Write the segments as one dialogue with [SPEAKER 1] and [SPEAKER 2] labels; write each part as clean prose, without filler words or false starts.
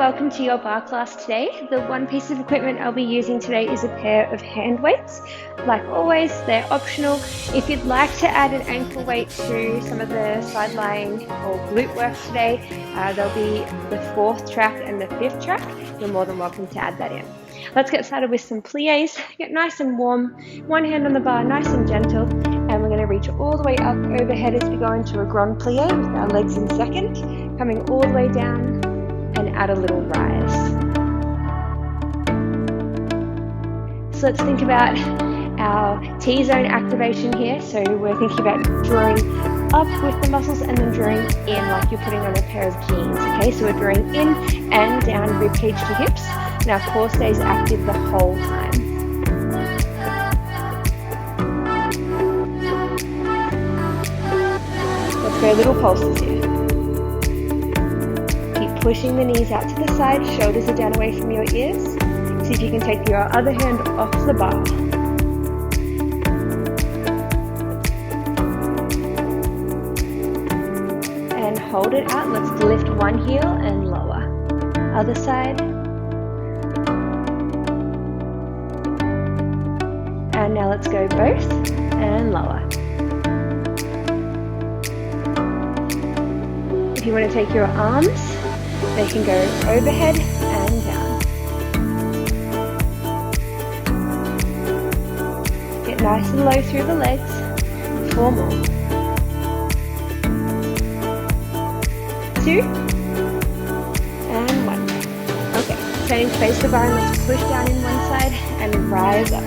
[SPEAKER 1] welcome to your bar class today. The one piece of equipment I'll be using today is a pair of hand weights. Like always, they're optional. If you'd like to add an ankle weight to some of the side lying or glute work today, there'll be the 4th track and the 5th track. You're more than welcome to add that in. Let's get started with some plies. Get nice and warm, one hand on the bar, nice and gentle, and we're going to reach all the way up overhead as we go into a grand plie with our legs in second, coming all the way down and add a little rise. So let's think about our T-zone activation here. So we're thinking about drawing up with the muscles and then drawing in like you're putting on a pair of jeans. Okay, so we're drawing in and down, rib cage to hips, and our core stays active the whole time. Let's go little pulses here. Keep pushing the knees out to the side, shoulders are down away from your ears. See if you can take your other hand off the bar. And hold it out. Let's lift one heel and lower. Other side. And now let's go both and lower. If you want to take your arms, they can go overhead and down. Get nice and low through the legs. 4 more. 2 and 1. Okay, turning to face the bar and let's push down in one side and rise up.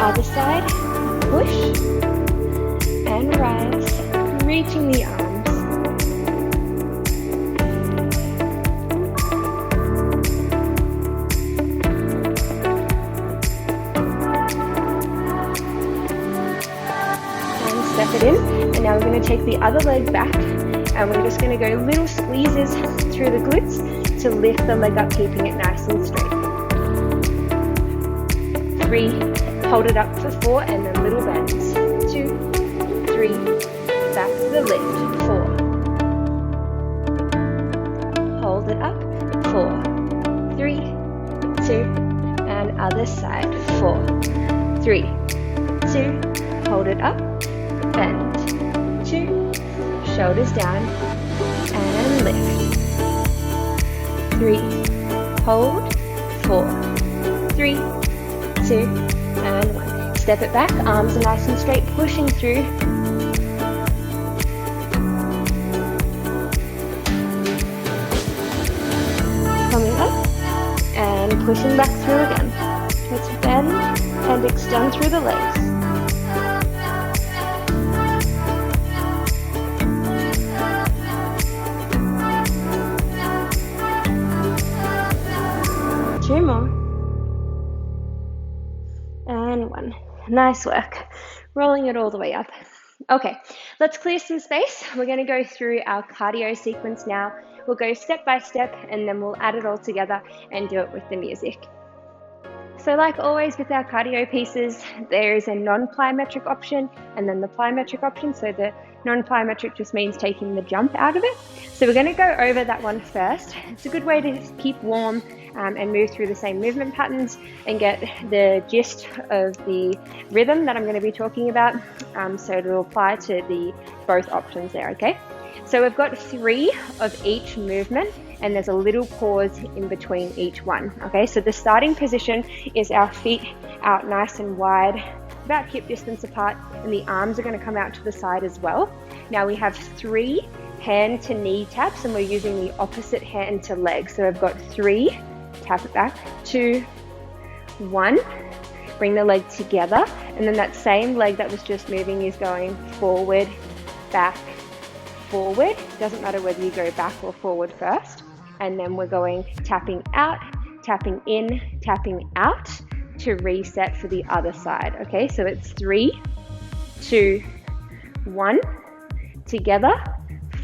[SPEAKER 1] Other side, push and rise, reaching the arms. And step it in, and now we're going to take the other leg back and we're just going to go little squeezes through the glutes to lift the leg up, keeping it nice and straight. 3, hold it up for 4 and then little bends. 2, 3, back to the lift. 4. Hold it up. 4, 3, 2, and other side. 4, 3, 2, hold it up. Bend. 2, shoulders down and lift. 3, hold. 4, 3, 2, and 1. Step it back, arms are nice and straight, pushing through. Coming up and pushing back through again. Let's bend and extend through the legs. Two more. And 1. Nice work. Rolling it all the way up. Okay, let's clear some space. We're going to go through our cardio sequence now. We'll go step by step and then we'll add it all together and do it with the music. So like always with our cardio pieces, there is a non-plyometric option and then the plyometric option. So the non-plyometric just means taking the jump out of it. So we're going to go over that one first. It's a good way to keep warm and move through the same movement patterns and get the gist of the rhythm that I'm going to be talking about. So it'll apply to both options there, okay? So we've got 3 of each movement and there's a little pause in between each one, okay? So the starting position is our feet out nice and wide, about hip distance apart, and the arms are going to come out to the side as well. Now we have 3 hand to knee taps and we're using the opposite hand to leg. So we've got 3, tap it back, 2, 1, bring the leg together, and then that same leg that was just moving is going forward, back, forward. Doesn't matter whether you go back or forward first. And then we're going tapping out, tapping in, tapping out to reset for the other side. Okay, so it's 3, 2, 1, together,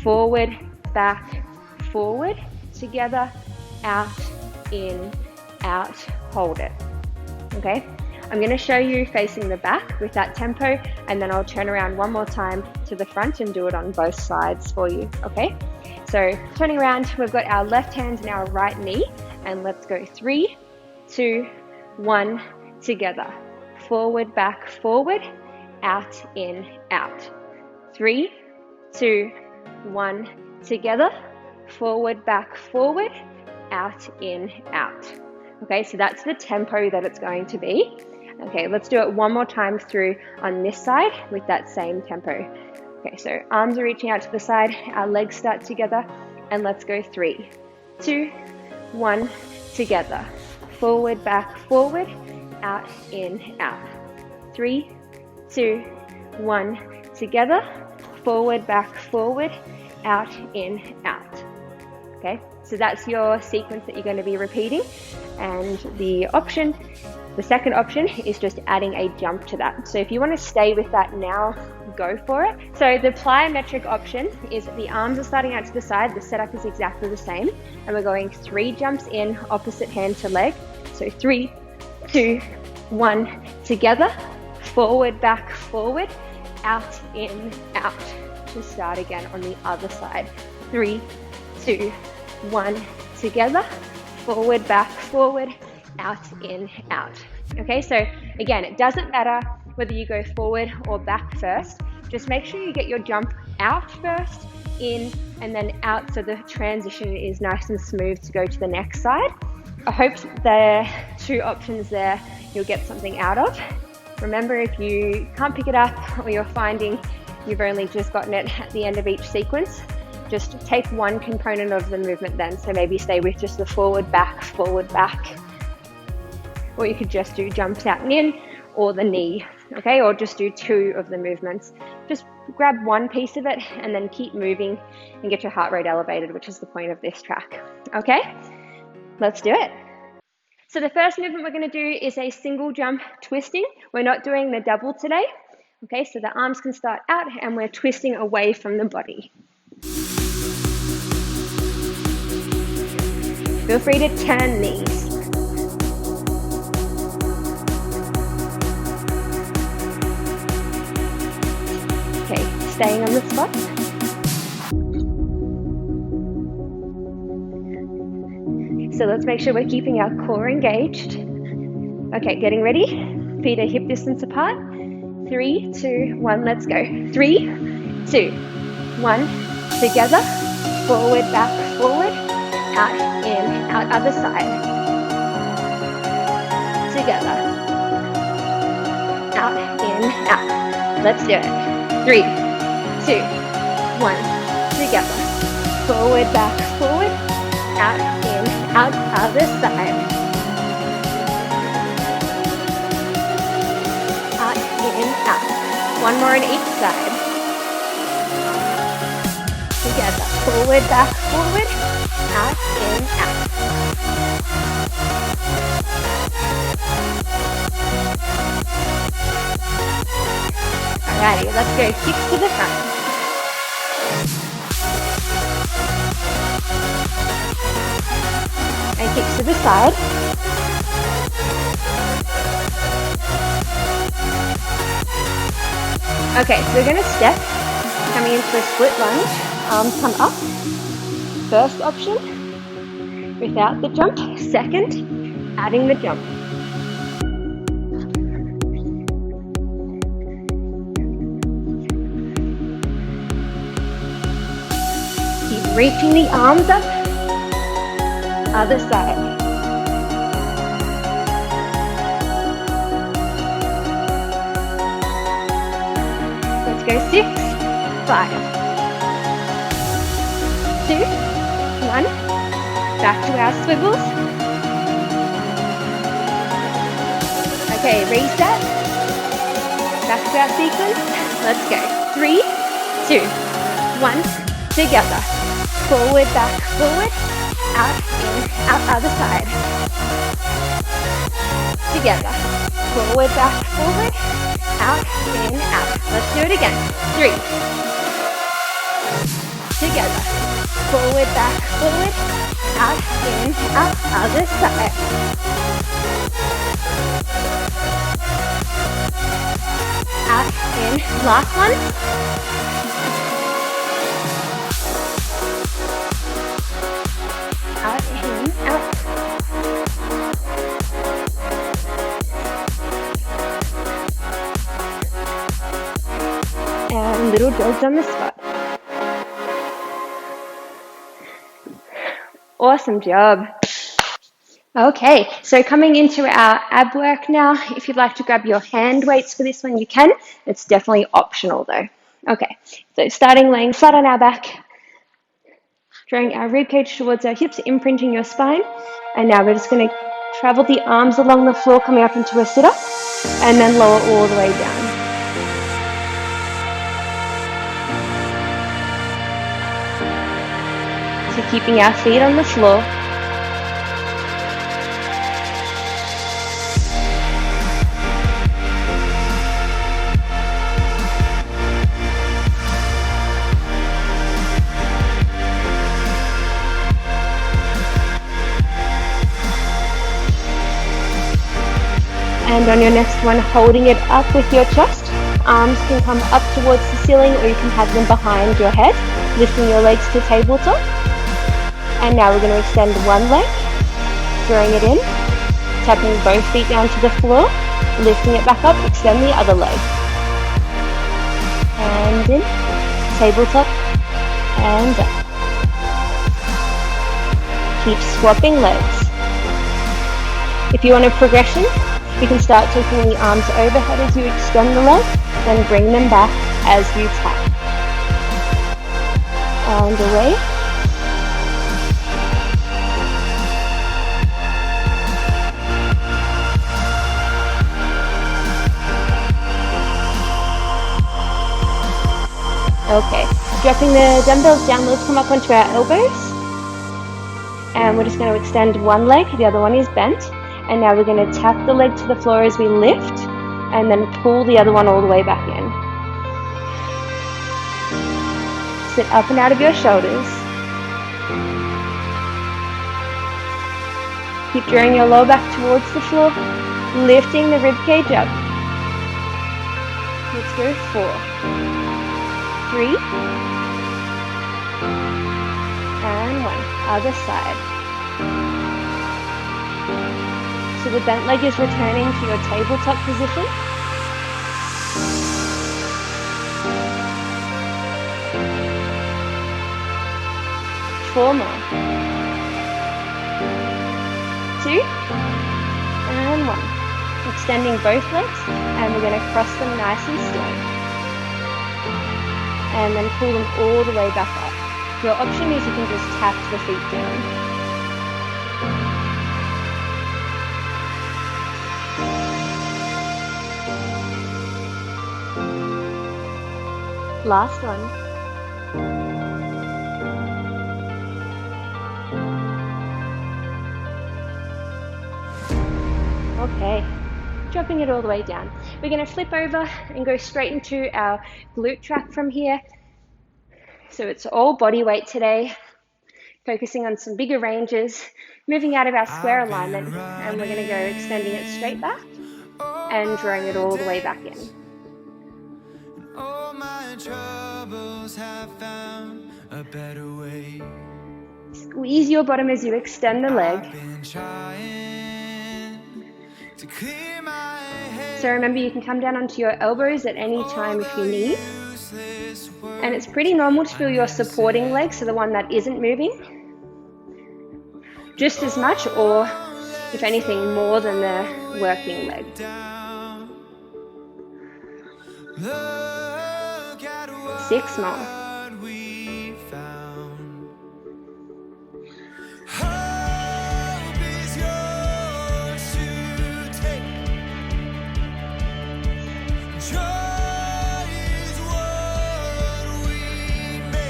[SPEAKER 1] forward, back, forward, together, out, in, out, hold it. okay? I'm going to show you facing the back with that tempo, and then I'll turn around one more time to the front and do it on both sides for you, okay? So turning around, we've got our left hand and our right knee, and let's go 3, 2, 1, together. Forward, back, forward, out, in, out. 3, 2, 1, together. Forward, back, forward, out, in, out. Okay, so that's the tempo that it's going to be. Okay, let's do it one more time through on this side with that same tempo. Okay, so arms are reaching out to the side, our legs start together, and let's go 3, 2, 1, together. Forward, back, forward, out, in, out. 3, 2, 1, together. Forward, back, forward, out, in, out. Okay, so that's your sequence that you're going to be repeating, and the second option is just adding a jump to that. So if you want to stay with that now, go for it. So the plyometric option is the arms are starting out to the side, the setup is exactly the same, and we're going 3 jumps in, opposite hand to leg. So 3, 2, 1, together, forward, back, forward, out, in, out. To start again on the other side. 3, 2, 1, together, forward, back, forward, out, in, out. Okay, so again, it doesn't matter whether you go forward or back first. Just make sure you get your jump out first, in, and then out, so the transition is nice and smooth to go to the next side. I hope the 2 options there you'll get something out of. Remember, if you can't pick it up or you're finding you've only just gotten it at the end of each sequence, just take one component of the movement then. So maybe stay with just the forward, back, or you could just do jumps out and in, or the knee, okay? Or just do 2 of the movements. Just grab one piece of it and then keep moving and get your heart rate elevated, which is the point of this track, okay? Let's do it. So the first movement we're going to do is a single jump twisting. We're not doing the double today. Okay, so the arms can start out and we're twisting away from the body. Feel free to turn these. Okay, staying on the spot. So let's make sure we're keeping our core engaged. Okay, getting ready. Feet are hip distance apart. 3, 2, 1, let's go. 3, 2, 1, together. Forward, back, forward, out, in, out, other side. Together. Out, in, out. Let's do it. 3, 2, 1, together. Forward, back, forward, out, in, out, other side. Out. One more on each side. Together. Forward, back, forward. Out, in, out. Alrighty, let's go. Kicks to the front. And kicks to the side. Okay, so we're going to step, coming into a split lunge, arms come up. First option, without the jump. Second, adding the jump. Keep reaching the arms up. Other side. Go 6, 5, 2, 1. Back to our swivels. Okay, reset. Back to our sequence. Let's go. 3, 2, 1. Together. Forward, back, forward. Out, in, out, other side. Together. Forward, back, forward. Out, in, out. Let's do it again. 3. Together. Forward, back, forward. Out, in, out, other side. Out, in, last one. Out, in, out. And little dogs on the spot. Awesome job. Okay, so coming into our ab work now, if you'd like to grab your hand weights for this one, you can. It's definitely optional though. Okay, so starting laying flat on our back, drawing our rib cage towards our hips, imprinting your spine. And now we're just going to travel the arms along the floor, coming up into a sit-up, and then lower all the way down. So keeping our feet on the floor. And on your next one, holding it up with your chest. Arms can come up towards the ceiling, or you can have them behind your head, lifting your legs to tabletop. And now we're going to extend one leg, drawing it in, tapping both feet down to the floor, lifting it back up, extend the other leg. And in, tabletop, and up. Keep swapping legs. If you want a progression, you can start taking the arms overhead as you extend the leg, then bring them back as you tap. And away. Okay, dropping the dumbbells down, let's come up onto our elbows. And we're just going to extend one leg, the other one is bent. And now we're going to tap the leg to the floor as we lift, and then pull the other one all the way back in. Sit up and out of your shoulders. Keep drawing your lower back towards the floor, lifting the rib cage up. Let's go 4, 3, and 1. Other side. So the bent leg is returning to your tabletop position. Four more. 2, and 1. Extending both legs, and we're going to cross them nice and slow. And then pull them all the way back up. Your option is you can just tap the feet down. Last one. Okay, dropping it all the way down. We're going to flip over and go straight into our glute track from here. So it's all body weight today, focusing on some bigger ranges, moving out of our square alignment, and we're going to go extending it straight back and drawing it all the way back in. All my troubles have found a better way. Squeeze your bottom as you extend the leg. So remember, you can come down onto your elbows at any time if you need. And it's pretty normal to feel your supporting leg, so the one that isn't moving, just as much, or if anything, more than the working leg. Six more.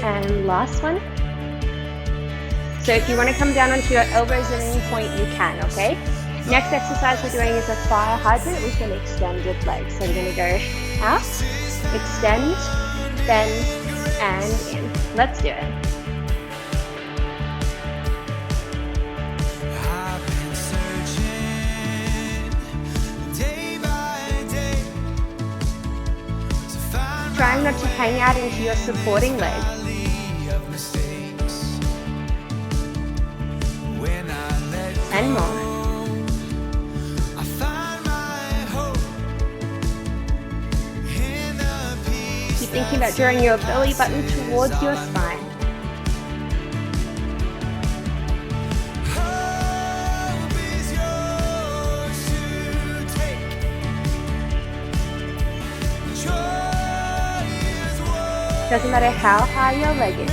[SPEAKER 1] And last one. So if you want to come down onto your elbows at any point, you can, okay? Next exercise we're doing is a fire hydrant with an extended leg. So we're going to go out, extend, bend, and in. Let's do it. Day Trying not to hang out into your supporting leg. And more. Keep thinking about drawing your belly button towards your spine. Doesn't matter how high your leg is.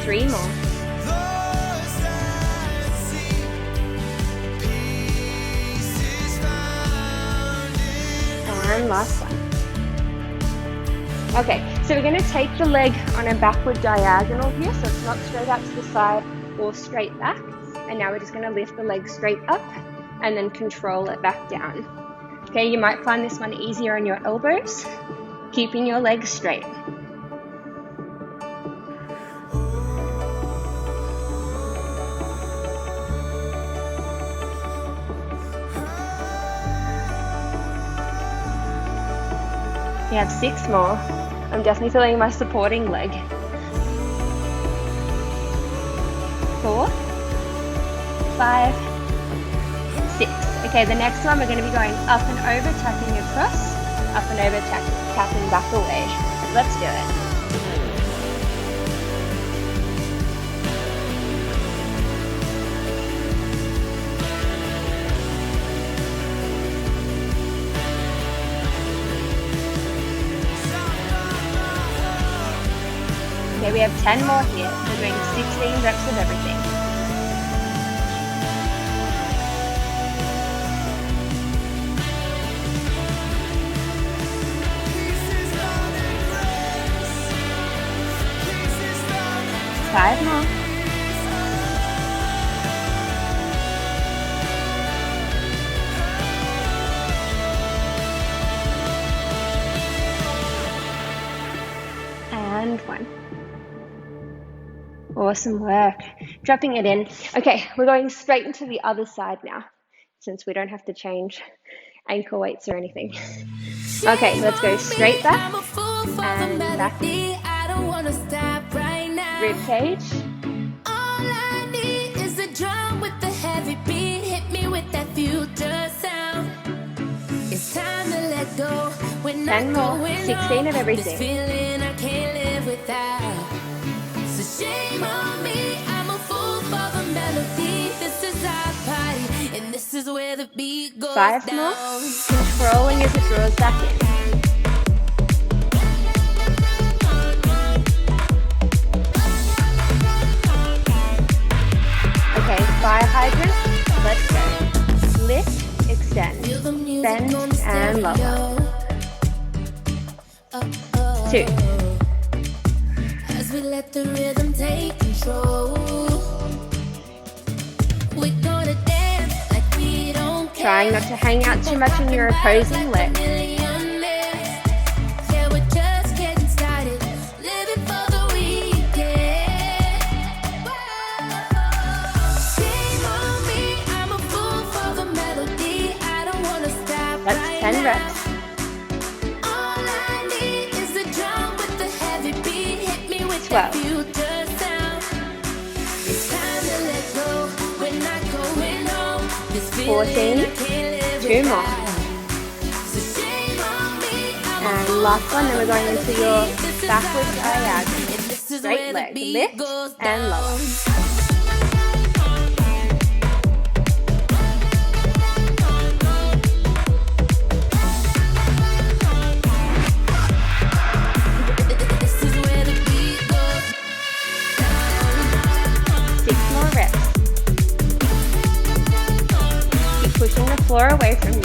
[SPEAKER 1] Three more. And last one. Okay, so we're going to take the leg on a backward diagonal here, so it's not straight out to the side or straight back. And now we're just going to lift the leg straight up and then control it back down. Okay, you might find this one easier on your elbows, keeping your legs straight. We have 6 more. I'm definitely feeling my supporting leg. 4, 5, 6. Okay, the next one we're going to be going up and over, tapping across, up and over, tapping back away. Let's do it. Okay, we have 10 more here. We're doing 16 reps of everything. 5 more. And 1. Awesome work. Dropping it in. Okay, we're going straight into the other side now, since we don't have to change ankle weights or anything. Okay, let's go straight back and back. Rib cage.
[SPEAKER 2] All I need is a drum with the heavy beat. Hit me with that future sound. It's time to let go. We're not
[SPEAKER 1] 10 more.
[SPEAKER 2] going
[SPEAKER 1] 16 of everything.
[SPEAKER 2] This feeling I can't live without. So shame on me. I'm a fool for the melody. This is our party, and this is where the beat goes
[SPEAKER 1] 5
[SPEAKER 2] down.
[SPEAKER 1] more. Controlling as it draws back in. Fire hydrant, let's go. Lift, extend, bend, and lower. 2.
[SPEAKER 2] As we let the rhythm take control, we're gonna dance like we don't care.
[SPEAKER 1] Trying not to hang out too much in your opposing leg.
[SPEAKER 2] Yeah, we're just getting started, living for the weekend. Shame on me, I'm a fool for the melody. I don't wanna stop.
[SPEAKER 1] That's 10 reps.
[SPEAKER 2] All I need is a drum with the heavy beat. Hit me with
[SPEAKER 1] 12.
[SPEAKER 2] that future sound. It's time to let go. We're not going home. This
[SPEAKER 1] 14. 2 more. And last one, then we're going into your backward diagonal. Straight leg, lift and lower. Pushing the floor away from you.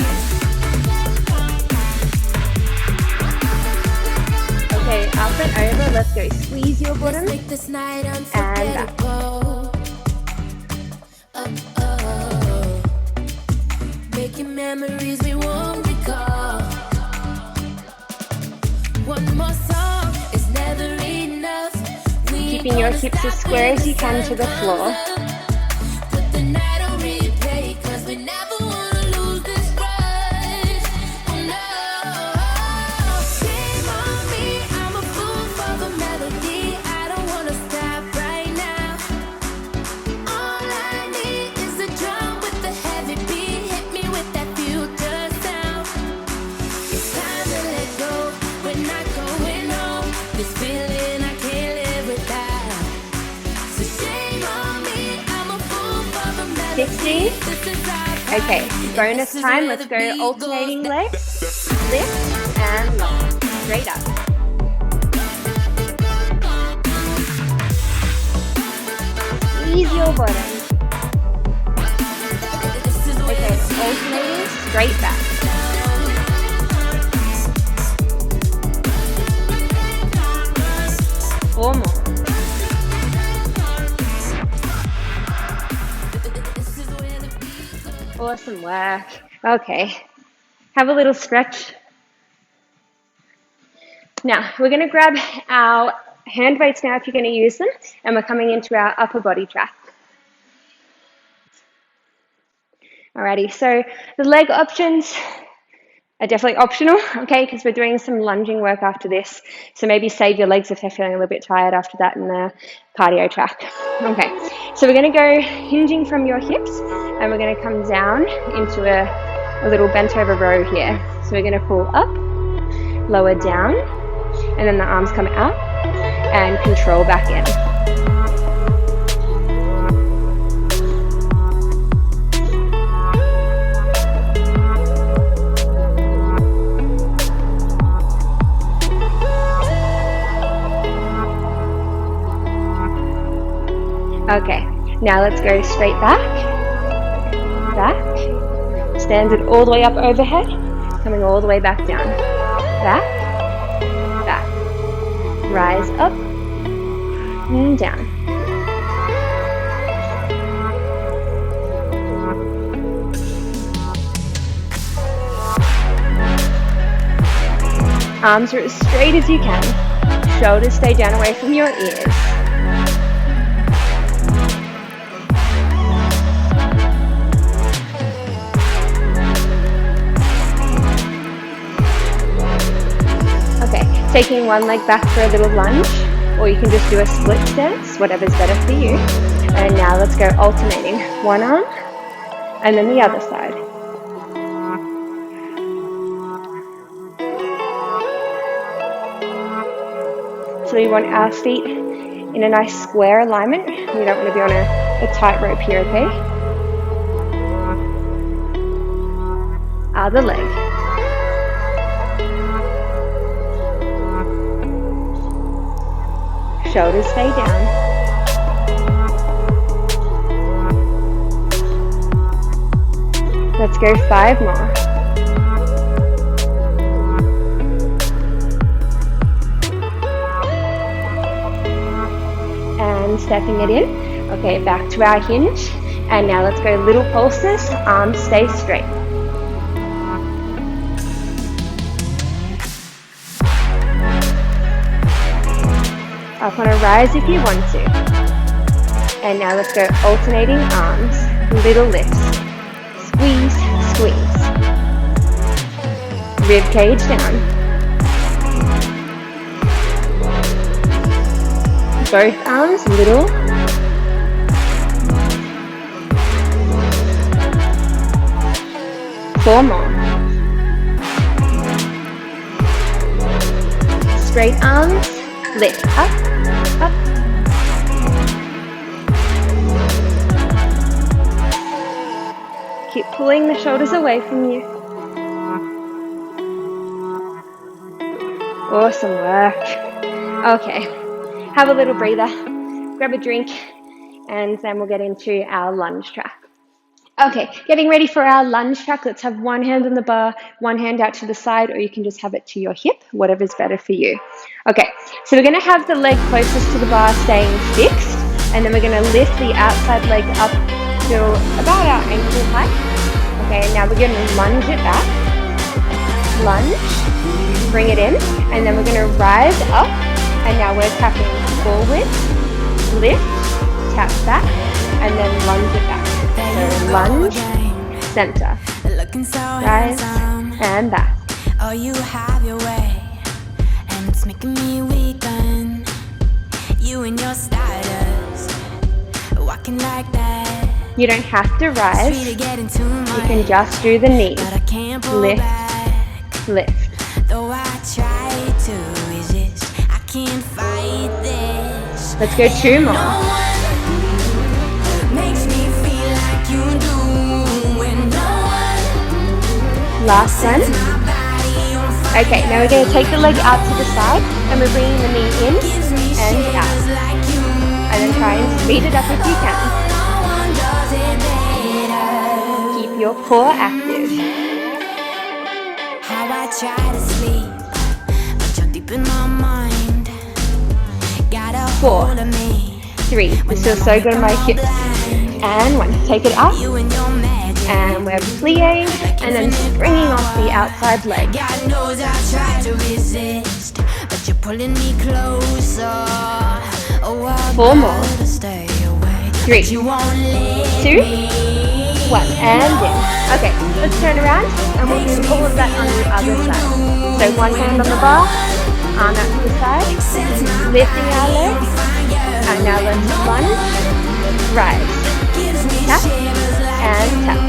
[SPEAKER 1] Okay, up and over, let's go. Squeeze your bottom and back.
[SPEAKER 2] Making memories we won't recall. One more song is never enough.
[SPEAKER 1] Keeping your hips as square as you can to the floor.
[SPEAKER 2] Put the night on replay, 'cause we never wanna lose this run.
[SPEAKER 1] 15. Okay, bonus time. Let's go alternating legs. Lift and lower. Straight up. Ease your bottom. Okay, alternating straight back. 4 more. Awesome work. Okay, have a little stretch. Now, we're going to grab our hand weights now if you're going to use them, and we're coming into our upper body track. Alrighty, so the leg options are definitely optional, okay, because we're doing some lunging work after this. So maybe save your legs if they're feeling a little bit tired after that in the cardio track. Okay, so we're going to go hinging from your hips, and we're going to come down into a little bent over row here. So we're going to pull up, lower down, and then the arms come out and control back in. Okay, now let's go straight back, stands it all the way up overhead, coming all the way back down, back, rise up, and down. Arms are as straight as you can, shoulders stay down away from your ears. Taking one leg back for a little lunge, or you can just do a split stance, whatever's better for you. And now let's go alternating. One arm, and then the other side. So we want our feet in a nice square alignment. We don't want to be on a tight rope here, okay? Other leg. Shoulders stay down. Let's go 5 more. And stepping it in. Okay, back to our hinge. And now let's go little pulses. Arms stay straight. Up on a rise if you want to. And now let's go alternating arms, little lifts. Squeeze, squeeze. Rib cage down. Both arms, little. Four more. Straight arms, lift up. Up. Keep pulling the shoulders away from you. Awesome work. Okay, have a little breather, grab a drink, and then we'll get into our lunge track. Okay, getting ready for our lunge track. Let's have one hand on the bar, one hand out to the side, or you can just have it to your hip, whatever's better for you. Okay, so we're going to have the leg closest to the bar staying fixed, and then we're going to lift the outside leg up to about our ankle height. Okay, and now we're going to lunge it back, lunge, bring it in, and then we're going to rise up, and now we're tapping forward, lift, tap back, and then lunge it back. So lunge, center, rise, and back.
[SPEAKER 2] Oh, you have your way, and it's making me weaken. You and your stardust, walking like that.
[SPEAKER 1] You don't have to rise. You can just do the knee. Lift, lift.
[SPEAKER 2] Though I try to resist, I can't fight this.
[SPEAKER 1] Let's go 2 more.
[SPEAKER 2] No one makes me feel like you do.
[SPEAKER 1] Last one. Okay, now we're going to take the leg out to the side and we're bringing the knee in and out. And then try and speed it up if you can. Keep your core active.
[SPEAKER 2] How I try to sleep, but you're deep in my mind. Got a
[SPEAKER 1] 4,
[SPEAKER 2] hold of me.
[SPEAKER 1] 3, this feels so good on my hips. And 1, take it up.
[SPEAKER 2] You and your magic.
[SPEAKER 1] And we're plie and then springing off the outside leg.
[SPEAKER 2] God knows I tried to resist, but you're pulling me closer. Oh, I
[SPEAKER 1] 4 more.
[SPEAKER 2] gotta stay away.
[SPEAKER 1] 3,
[SPEAKER 2] You won't let
[SPEAKER 1] 2,
[SPEAKER 2] me.
[SPEAKER 1] 1, and in. Okay, let's turn around and we'll do all of that on the other side. So 1 hand on the bar, arm out to the side, lifting our leg, and now let's lunge, rise, tap, and tap.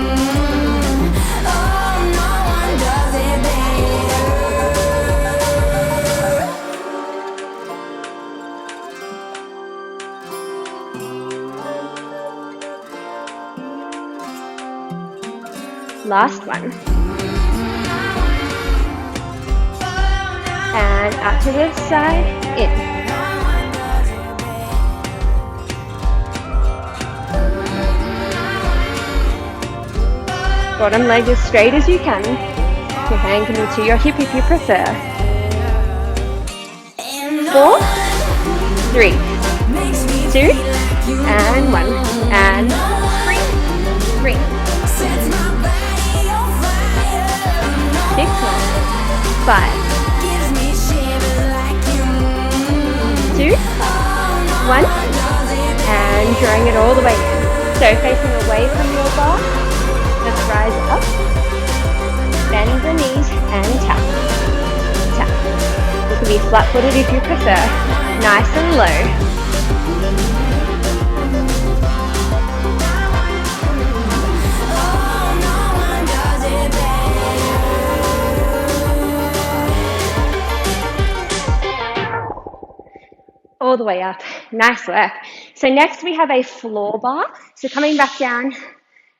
[SPEAKER 1] Last one. And out to the side, in. Bottom leg as straight as you can. Your hand can be to your hip if you prefer. 4, 3, 2, and 1. And spring. 6 more. 5, 2, 1, and drawing it all the way in. So facing away from your bar, let's rise up, bend the knees and tap, tap. You can be flat-footed if you prefer, nice and low. All the way up. Nice work. So next we have a floor bar. So coming back down,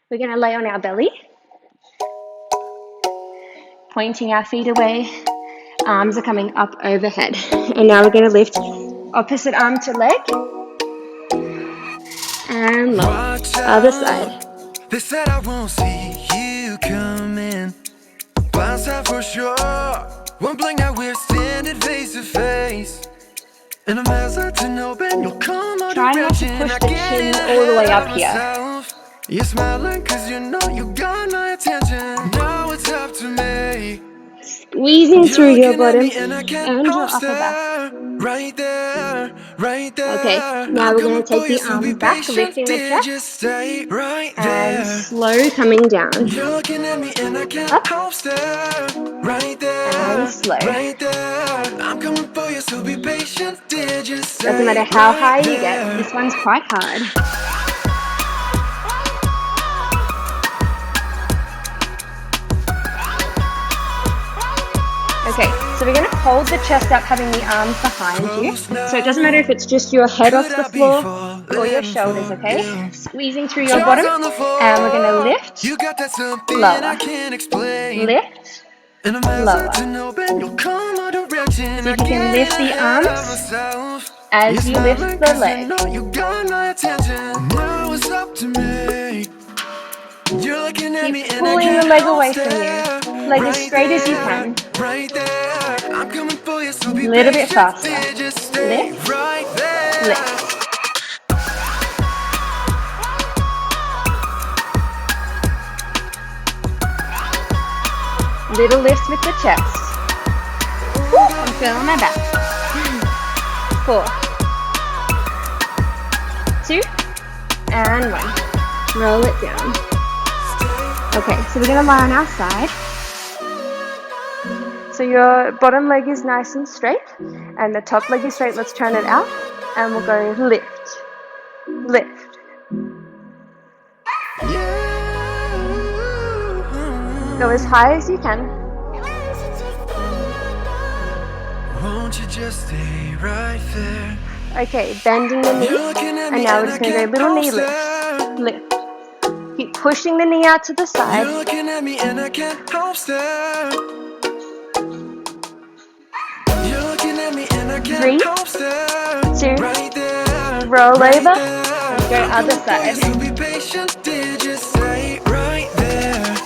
[SPEAKER 1] we're going to lay on our belly, pointing our feet away. Arms are coming up overhead. And now we're going to lift opposite arm to leg. And lower. Other side.
[SPEAKER 3] They said I won't see you coming. Blind side for sure. One blink now we're standing face to face. And I'm hesitant to open, you'll come out.
[SPEAKER 1] Try not to push the chin all the way up here.
[SPEAKER 3] You're smiling cause you know you got my attention. Now it's up to me.
[SPEAKER 1] Squeezing through your bottom and your upper back.
[SPEAKER 3] Right there, right there.
[SPEAKER 1] Okay, now we're going to take the arms back, lifting the chest, and slow coming down. Up,
[SPEAKER 3] right there,
[SPEAKER 1] and slow.
[SPEAKER 3] Right there. I'm coming for you, so be patient.
[SPEAKER 1] Doesn't matter how high you get, this one's quite hard. Okay, so we're going to hold the chest up, having the arms behind you. So it doesn't matter if it's just your head off the floor or your shoulders, okay? Squeezing through your bottom, and we're going to lift, lower, lift, lower. So if you can lift the arms as you lift the leg. Keep pulling the leg away from you. Leg as straight as you can. A little bit faster. Lift, lift. Little lift with the chest. Ooh, I'm feeling my back. 4, 2, and 1. Roll it down. Okay, so we're going to lie on our side. So your bottom leg is nice and straight, and the top leg is straight. Let's turn it out, and we'll go lift, lift. Go as high as you can.
[SPEAKER 3] Won't you just stay right there?
[SPEAKER 1] Okay, bending the knee, and now we're just going to go little knee lift, lift. Keep Keep pushing the knee out to the
[SPEAKER 3] You're
[SPEAKER 1] side.
[SPEAKER 3] looking at me and I can't help stare. You're looking at me and I can't
[SPEAKER 1] 3,
[SPEAKER 3] help stare.
[SPEAKER 1] 2,
[SPEAKER 3] Right there,
[SPEAKER 1] roll
[SPEAKER 3] right
[SPEAKER 1] over,
[SPEAKER 3] there.
[SPEAKER 1] and go other side.
[SPEAKER 3] So be patient, did you say right there?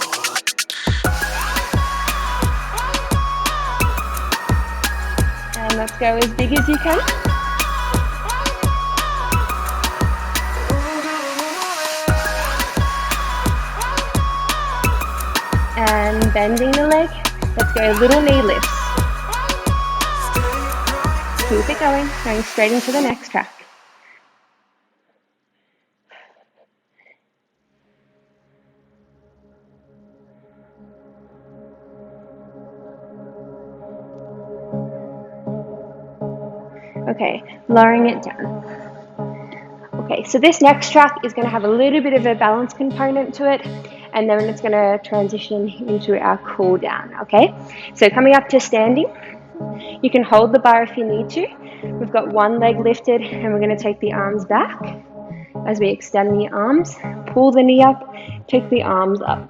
[SPEAKER 1] And let's go as big as you can. And bending the leg. Let's go little knee lifts. Keep it going straight into the next track. Okay, lowering it down. Okay, so this next track is going to have a little bit of a balance component to it, and then it's going to transition into our cool down, okay? So coming up to standing, you can hold the bar if you need to. We've got one leg lifted, and we're going to take the arms back as we extend the arms, pull the knee up, take the arms up.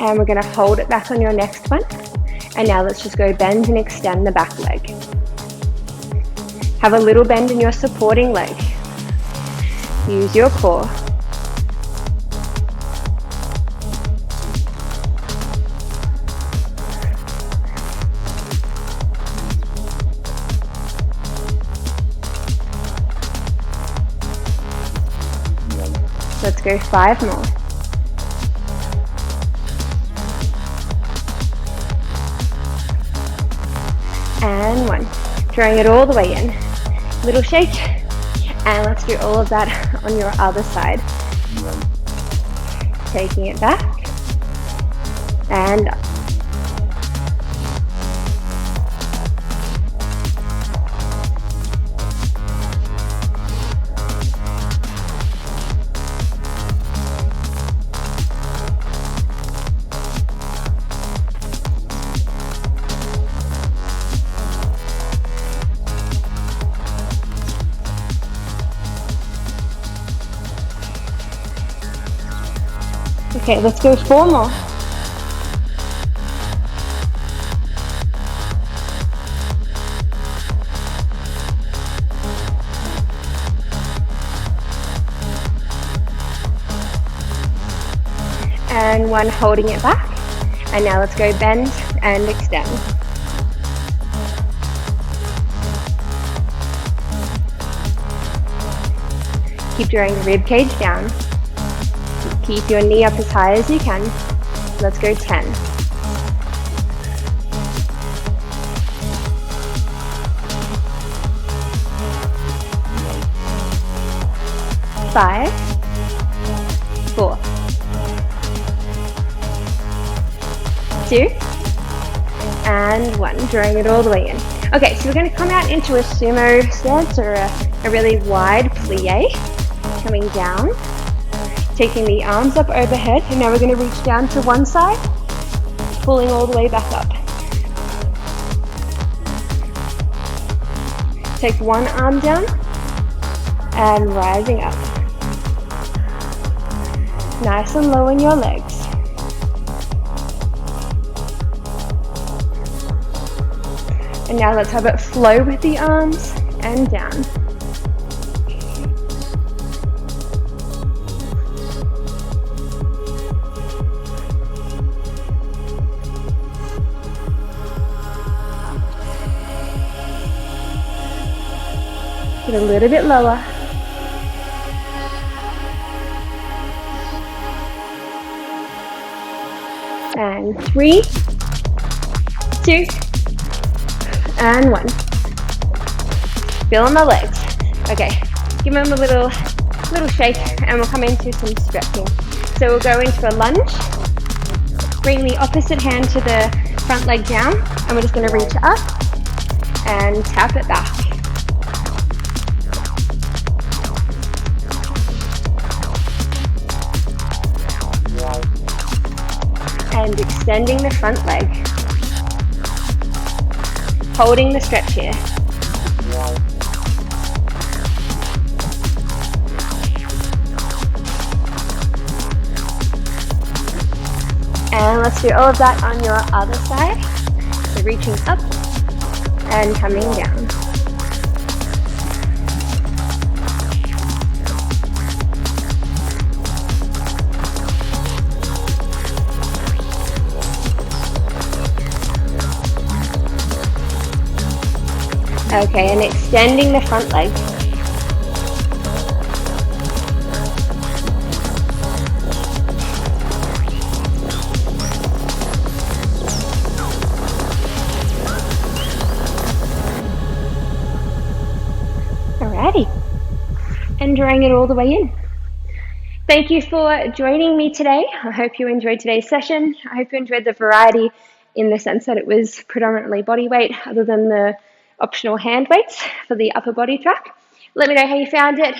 [SPEAKER 1] And we're going to hold it back on your next one. And now let's just go bend and extend the back leg. Have a little bend in your supporting leg. Use your core. Let's go 5 more. And 1. Drawing it all the way in. Little shake. And let's do all of that on your other side. Taking it back. And up. Okay, let's go 4 more. And 1, holding it back. And now let's go bend and extend. Keep drawing the rib cage down. Keep your knee up as high as you can. Let's go 10. 5, 4, 2, and 1. Drawing it all the way in. Okay, so we're going to come out into a sumo stance, or a really wide plie. Coming down. Taking the arms up overhead, and now we're going to reach down to one side, pulling all the way back up. Take one arm down, and rising up. Nice and low in your legs. And now let's have it flow with the arms and down. Get a little bit lower. And 3, 2, and 1. Feel on the legs. Okay, give them a little shake, and we'll come into some stretching. So we'll go into a lunge, Bring the opposite hand to the front leg down, and we're just going to reach up and tap it back. And extending the front leg. Holding the stretch here. And let's do all of that on your other side. So reaching up and coming down. Okay, and extending the front leg. Alrighty, and drawing it all the way in. Thank you for joining me today. I hope you enjoyed today's session. I hope you enjoyed the variety in the sense that it was predominantly body weight other than the optional hand weights for the upper body track. Let me know how you found it.